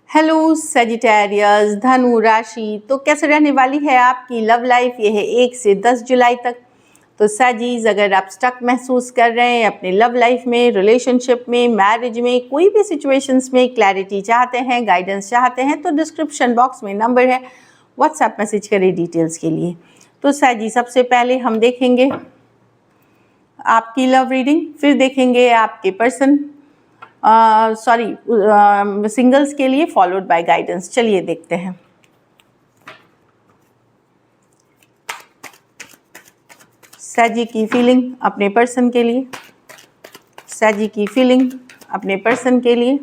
Hello Sagittarius, धनु राशि तो कैसे रहने वाली है आपकी लव लाइफ। ये है 1 से 10 जुलाई तक। तो सजीज, अगर आप स्टक महसूस कर रहे हैं अपने लव लाइफ में, रिलेशनशिप में, मैरिज में, कोई भी सिचुएशंस में क्लैरिटी चाहते हैं, गाइडेंस चाहते हैं, तो डिस्क्रिप्शन बॉक्स में नंबर है, व्हाट्सएप मैसेज करें डिटेल्स के लिए। तो सजी, सबसे पहले हम देखेंगे आपकी लव रीडिंग, फिर देखेंगे आपके पर्सन सिंगल्स के लिए, फॉलोड बाय गाइडेंस। चलिए देखते हैं। सजी की फीलिंग अपने पर्सन के लिए, सजी की फीलिंग अपने पर्सन के लिए,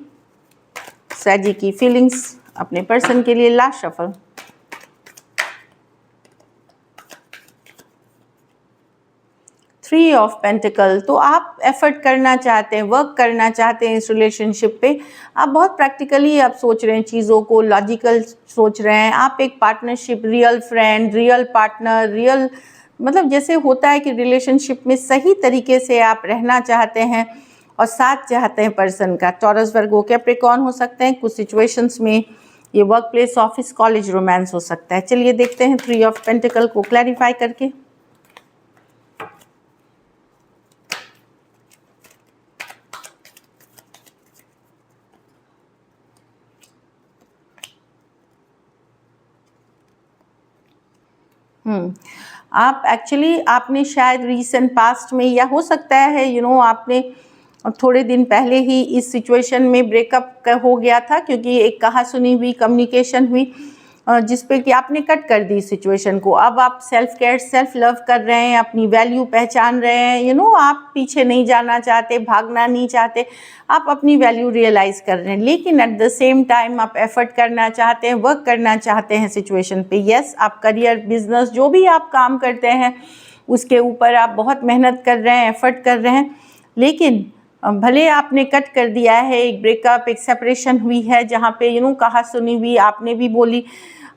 सजी की फीलिंग्स अपने पर्सन के लिए। Last shuffle. Three of pentacle. तो आप एफर्ट करना चाहते हैं, वर्क करना चाहते हैं इस रिलेशनशिप पे। आप बहुत प्रैक्टिकली आप सोच रहे हैं चीज़ों को, लॉजिकल सोच रहे हैं। आप एक partnership, real friend, real partner, real मतलब जैसे होता है कि रिलेशनशिप में सही तरीके से आप रहना चाहते हैं और साथ चाहते हैं पर्सन का। टॉरस, वर्गो, कैप्रिकॉर्न हो सकते हैं। कुछ सिचुएशंस में ये work place, office, college, romance हो सकता है। चलिए देखते हैं थ्री ऑफ पेंटिकल को क्लैरिफाई करके। आप एक्चुअली आपने शायद रीसेंट पास्ट में, या हो सकता है आपने थोड़े दिन पहले ही इस सिचुएशन में ब्रेकअप हो गया था, क्योंकि एक कहा सुनी हुई कम्युनिकेशन हुई जिस पे कि आपने कट कर दी सिचुएशन को। अब आप सेल्फ केयर, सेल्फ लव कर रहे हैं, अपनी वैल्यू पहचान रहे हैं। आप पीछे नहीं जाना चाहते, भागना नहीं चाहते, आप अपनी वैल्यू रियलाइज़ कर रहे हैं। लेकिन एट द सेम टाइम आप एफर्ट करना चाहते हैं, वर्क करना चाहते हैं सिचुएशन पे। यस, आप करियर, बिजनेस, जो भी आप काम करते हैं उसके ऊपर आप बहुत मेहनत कर रहे हैं, एफर्ट कर रहे हैं। लेकिन भले आपने कट कर दिया है, एक ब्रेकअप, एक सेपरेशन हुई है जहाँ पे कहा सुनी हुई आपने भी बोली,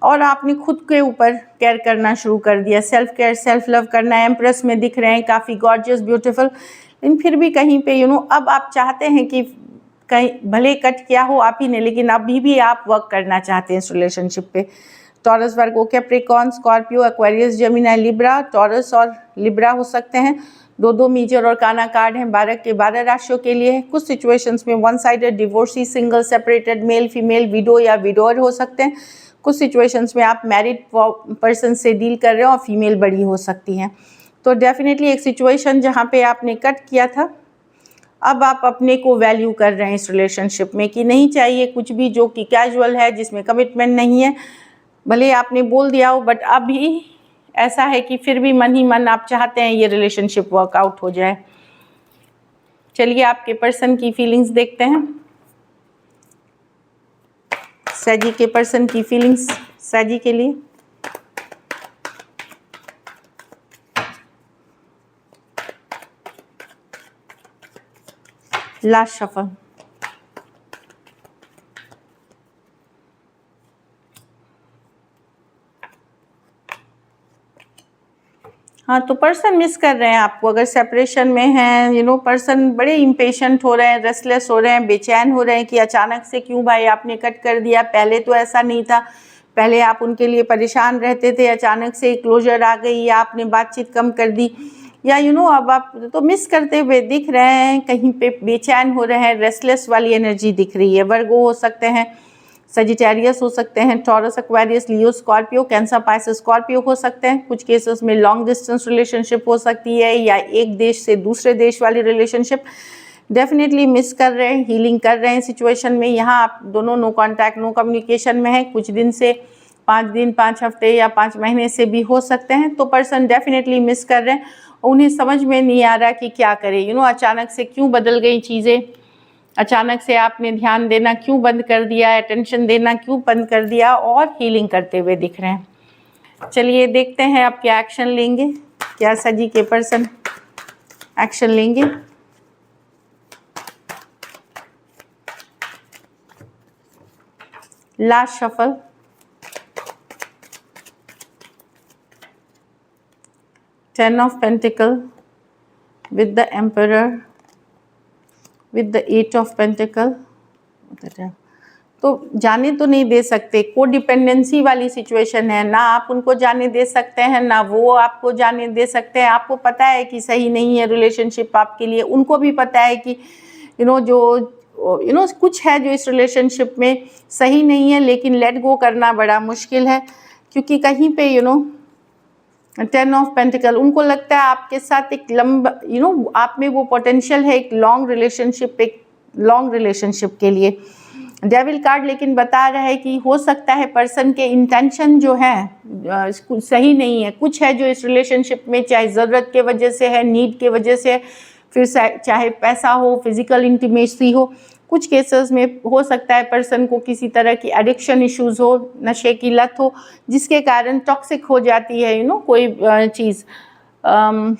और आपने खुद के ऊपर केयर करना शुरू कर दिया। सेल्फ केयर, सेल्फ लव करना। एम्प्रेस में दिख रहे हैं, काफ़ी गॉर्जियस, ब्यूटीफुल। लेकिन फिर भी कहीं पे अब आप चाहते हैं कि कहीं भले कट किया हो आप ही ने, लेकिन अभी भी आप वर्क करना चाहते हैं इस रिलेशनशिप पे। Taurus, Virgo, Capricorn, Scorpio, Aquarius, Gemini, Libra. Taurus और लिब्रा हो सकते हैं। दो मेजर और काना कार्ड हैं 12 के 12 राशियों के लिए। कुछ सिचुएशंस में one sided, divorcee, single, separated, male female, window या विडोअर हो सकते हैं। कुछ सिचुएशंस में आप मैरिड पर्सन से डील कर रहे हो और फीमेल बड़ी हो सकती हैं। तो डेफिनेटली एक सिचुएशन जहाँ पे आपने कट किया था, अब आप अपने को वैल्यू कर रहे हैं इस रिलेशनशिप में कि नहीं चाहिए कुछ भी जो कि कैजुअल है, जिसमें कमिटमेंट नहीं है। भले आपने बोल दिया हो, बट अभी ऐसा है कि फिर भी मन ही मन आप चाहते हैं ये रिलेशनशिप वर्कआउट हो जाए। चलिए आपके पर्सन की फीलिंग्स देखते हैं। सजी के पर्सन की फीलिंग्स सजी के लिए। Last shuffle. हाँ, तो पर्सन मिस कर रहे हैं आपको। अगर सेपरेशन में हैं, पर्सन बड़े इम्पेशेंट हो रहे हैं, रेस्टलेस हो रहे हैं, बेचैन हो रहे हैं कि अचानक से क्यों भाई आपने कट कर दिया। पहले तो ऐसा नहीं था, पहले आप उनके लिए परेशान रहते थे, अचानक से क्लोजर आ गई या आपने बातचीत कम कर दी, या अब आप तो मिस करते हुए दिख रहे हैं, कहीं पे बेचैन हो रहे हैं, रेस्टलेस वाली एनर्जी दिख रही है। वर्गो हो सकते हैं, सजिटेरियस हो सकते हैं, टॉरस, एक्वेरियस, लियो, स्कॉर्पियो, कैंसर, पाइसेस, स्कॉर्पियो हो सकते हैं। कुछ केसेस में लॉन्ग डिस्टेंस रिलेशनशिप हो सकती है, या एक देश से दूसरे देश वाली रिलेशनशिप। डेफिनेटली मिस कर रहे हैं, हीलिंग कर रहे हैं सिचुएशन में। यहाँ आप दोनों नो कॉन्टैक्ट, नो कम्युनिकेशन में है, कुछ दिन से 5 दिन, 5 हफ्ते या 5 महीने से भी हो सकते हैं। तो पर्सन डेफिनेटली मिस कर रहे हैं, उन्हें समझ में नहीं आ रहा कि क्या करें। अचानक से क्यों बदल गई चीज़ें, अचानक से आपने ध्यान देना क्यों बंद कर दिया, अटेंशन देना क्यों बंद कर दिया, और हीलिंग करते हुए दिख रहे हैं। चलिए देखते हैं आप क्या एक्शन लेंगे, क्या सजी के पर्सन एक्शन लेंगे। Last shuffle. Ten of pentacle with the emperor, with the 8 of pentacle, तो जाने तो नहीं दे सकते, को डिपेंडेंसी वाली सिचुएशन है, ना आप उनको जाने दे सकते हैं ना वो आपको जाने दे सकते हैं। आपको पता है कि सही नहीं है रिलेशनशिप आपके लिए, उनको भी पता है कि कुछ है जो इस रिलेशनशिप में सही नहीं है, लेकिन लेट गो करना बड़ा मुश्किल है, क्योंकि कहीं पे 10 ऑफ पेंटिकल, उनको लगता है आपके साथ एक लंबा आप में वो पोटेंशियल है एक लॉन्ग रिलेशनशिप के लिए। डेविल कार्ड लेकिन बता रहा है कि हो सकता है पर्सन के इंटेंशन जो है सही नहीं है, कुछ है जो इस रिलेशनशिप में, चाहे ज़रूरत के वजह से है, नीड के वजह से, फिर चाहे पैसा हो, फिजिकल इंटीमेसी हो, कुछ केसेस में हो सकता है पर्सन को किसी तरह की एडिक्शन इश्यूज़ हो, नशे की लत हो, जिसके कारण टॉक्सिक हो जाती है कोई चीज़।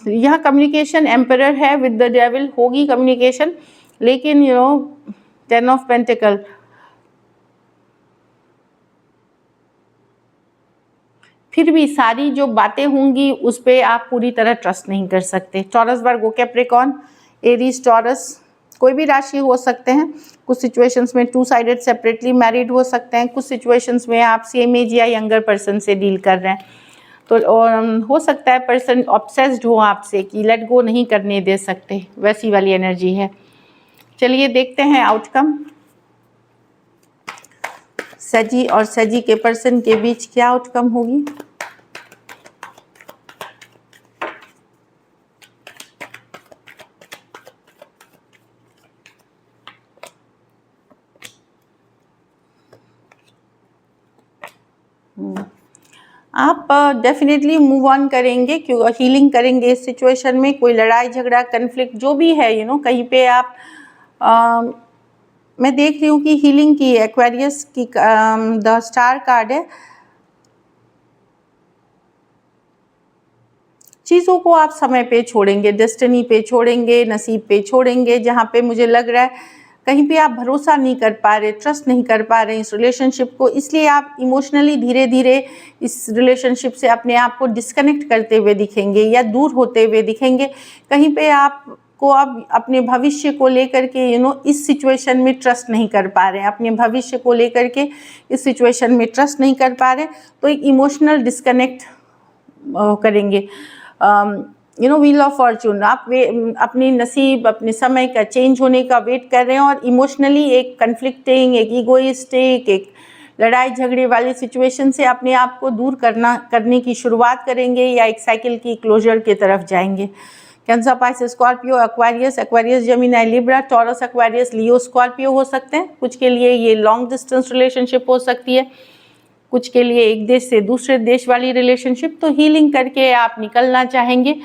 यहाँ कम्युनिकेशन एम्परर है विद द डेविल, होगी कम्युनिकेशन, लेकिन 10 ऑफ पेंटिकल, फिर भी सारी जो बातें होंगी उस पर आप पूरी तरह ट्रस्ट नहीं कर सकते। Taurus, Virgo, Capricorn, Aries, taurus, कोई भी राशि हो सकते हैं। कुछ सिचुएशंस में 2 साइडेड सेपरेटली मैरिड हो सकते हैं, कुछ सिचुएशंस में आप सेम एज या यंगर पर्सन से डील कर रहे हैं। तो हो सकता है पर्सन ऑब्सेस्ड हो आपसे कि लेट गो नहीं करने दे सकते, वैसी वाली एनर्जी है। चलिए देखते हैं आउटकम। सजी और सजी के पर्सन के बीच क्या आउटकम होगी। आप डेफिनेटली मूव ऑन करेंगे, क्यों हीलिंग करेंगे इस सिचुएशन में। कोई लड़ाई झगड़ा कन्फ्लिक्ट जो भी है कहीं पे आप मैं देख रही हूँ कि हीलिंग की एक्वेरियस की द स्टार कार्ड है। चीज़ों को आप समय पे छोड़ेंगे, डेस्टिनी पे छोड़ेंगे, नसीब पे छोड़ेंगे, जहाँ पे मुझे लग रहा है कहीं पे आप भरोसा नहीं कर पा रहे, ट्रस्ट नहीं कर पा रहे इस रिलेशनशिप को, इसलिए आप इमोशनली धीरे धीरे इस रिलेशनशिप से अपने आप को डिस्कनेक्ट करते हुए दिखेंगे या दूर होते हुए दिखेंगे। कहीं पे आपको अब अपने भविष्य को लेकर के इस सिचुएशन में ट्रस्ट नहीं कर पा रहे हैं, अपने भविष्य को लेकर के इस सिचुएशन में ट्रस्ट नहीं कर पा रहे, तो एक इमोशनल डिस्कनेक्ट करेंगे। व्हील ऑफ फॉर्चून, आप अपनी नसीब, अपने समय का चेंज होने का वेट कर रहे हैं, और इमोशनली एक कन्फ्लिक्टिंग, एक ईगोइस्टिक, एक लड़ाई झगड़े वाली सिचुएशन से अपने आप को दूर करने की शुरुआत करेंगे, या एक साइकिल की क्लोजर की तरफ जाएंगे। Cancer, Pisces, Scorpio, Aquarius, Gemini, Libra, Taurus, Aquarius, Leo, Scorpio हो सकते हैं। कुछ के लिए ये लॉन्ग डिस्टेंस रिलेशनशिप हो सकती है, कुछ के लिए एक देश से दूसरे देश वाली रिलेशनशिप। तो हीलिंग करके आप निकलना चाहेंगे।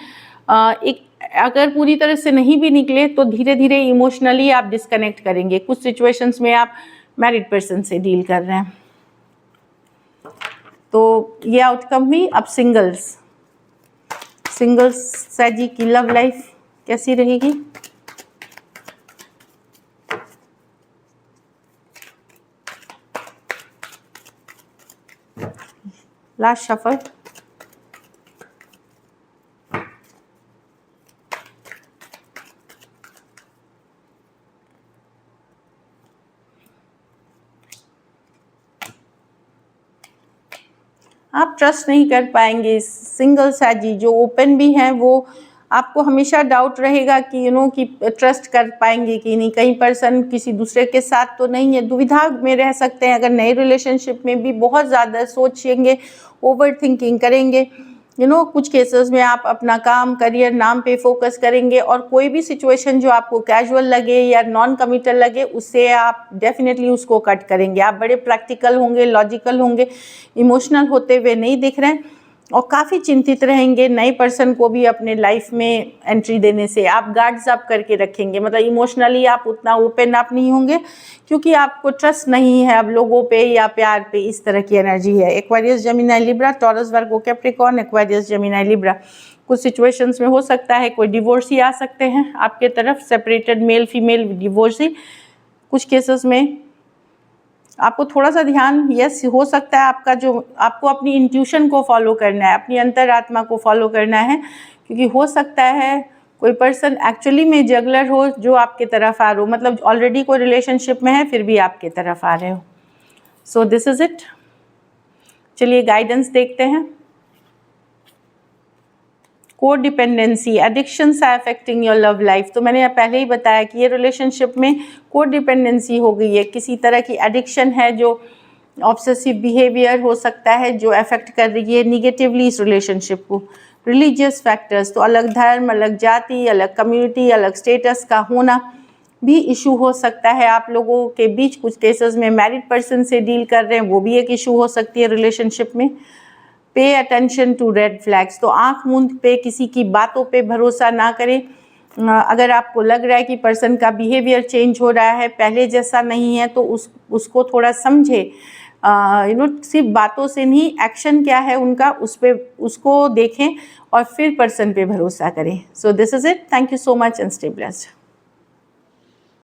अगर पूरी तरह से नहीं भी निकले तो धीरे धीरे इमोशनली आप डिस्कनेक्ट करेंगे। कुछ सिचुएशंस में आप मैरिड पर्सन से डील कर रहे हैं, तो ये आउटकम भी। अब सिंगल्स सजी की लव लाइफ कैसी रहेगी। लास्ट शफल, आप ट्रस्ट नहीं कर पाएंगे। सिंगल साजी जो ओपन भी हैं वो आपको हमेशा डाउट रहेगा कि कि ट्रस्ट कर पाएंगे कि नहीं, कहीं पर्सन किसी दूसरे के साथ तो नहीं है, दुविधा में रह सकते हैं। अगर नए रिलेशनशिप में भी बहुत ज़्यादा सोचेंगे, ओवर थिंकिंग करेंगे, कुछ केसेस में आप अपना काम, करियर, नाम पे फोकस करेंगे, और कोई भी सिचुएशन जो आपको कैजुअल लगे या नॉन कमिटल लगे उससे आप डेफिनेटली उसको कट करेंगे। आप बड़े प्रैक्टिकल होंगे, लॉजिकल होंगे, इमोशनल होते हुए नहीं दिख रहे हैं, और काफ़ी चिंतित रहेंगे नए पर्सन को भी अपने लाइफ में एंट्री देने से। आप गार्ड्स अप करके रखेंगे, मतलब इमोशनली आप उतना ओपन अप नहीं होंगे, क्योंकि आपको ट्रस्ट नहीं है अब लोगों पे या प्यार पे, इस तरह की एनर्जी है। Aquarius, Gemini, Libra, taurus, Virgo, Capricorn, Aquarius, Gemini, Libra. कुछ सिचुएशंस में हो सकता है कोई डिवोर्सी आ सकते हैं आपके तरफ, सेपरेटेड मेल फीमेल डिवोर्सी। कुछ केसेस में आपको थोड़ा सा ध्यान हो सकता है आपको अपनी इंट्यूशन को फॉलो करना है, अपनी अंतरात्मा को फॉलो करना है, क्योंकि हो सकता है कोई पर्सन एक्चुअली में जगलर हो जो आपके तरफ आ रहा हो, मतलब ऑलरेडी कोई रिलेशनशिप में है फिर भी आपके तरफ आ रहे हो। So this is it. चलिए गाइडेंस देखते हैं। Code dependency, addictions are affecting your love life. तो मैंने पहले ही बताया कि ये रिलेशनशिप में कोड डिपेंडेंसी हो गई है, किसी तरह की एडिक्शन है जो ऑब्सेसिव बिहेवियर हो सकता है जो अफेक्ट कर रही है निगेटिवली इस रिलेशनशिप को। रिलीजियस फैक्टर्स, तो अलग धर्म, अलग जाति, अलग कम्युनिटी, अलग स्टेटस का होना भी इशू हो सकता है आप लोगों के बीच। कुछ केसेस में मैरिड पर्सन से डील कर रहे हैं, वो भी एक इशू हो सकती है रिलेशनशिप में। Pay attention to red flags, तो आंख मूंद पे किसी की बातों पे भरोसा ना करें। अगर आपको लग रहा है कि पर्सन का बिहेवियर चेंज हो रहा है, पहले जैसा नहीं है, तो उसको थोड़ा समझे। सिर्फ बातों से नहीं, एक्शन क्या है उनका उसको देखें और फिर पर्सन पे भरोसा करें। सो this is it. Thank you so much and stay blessed.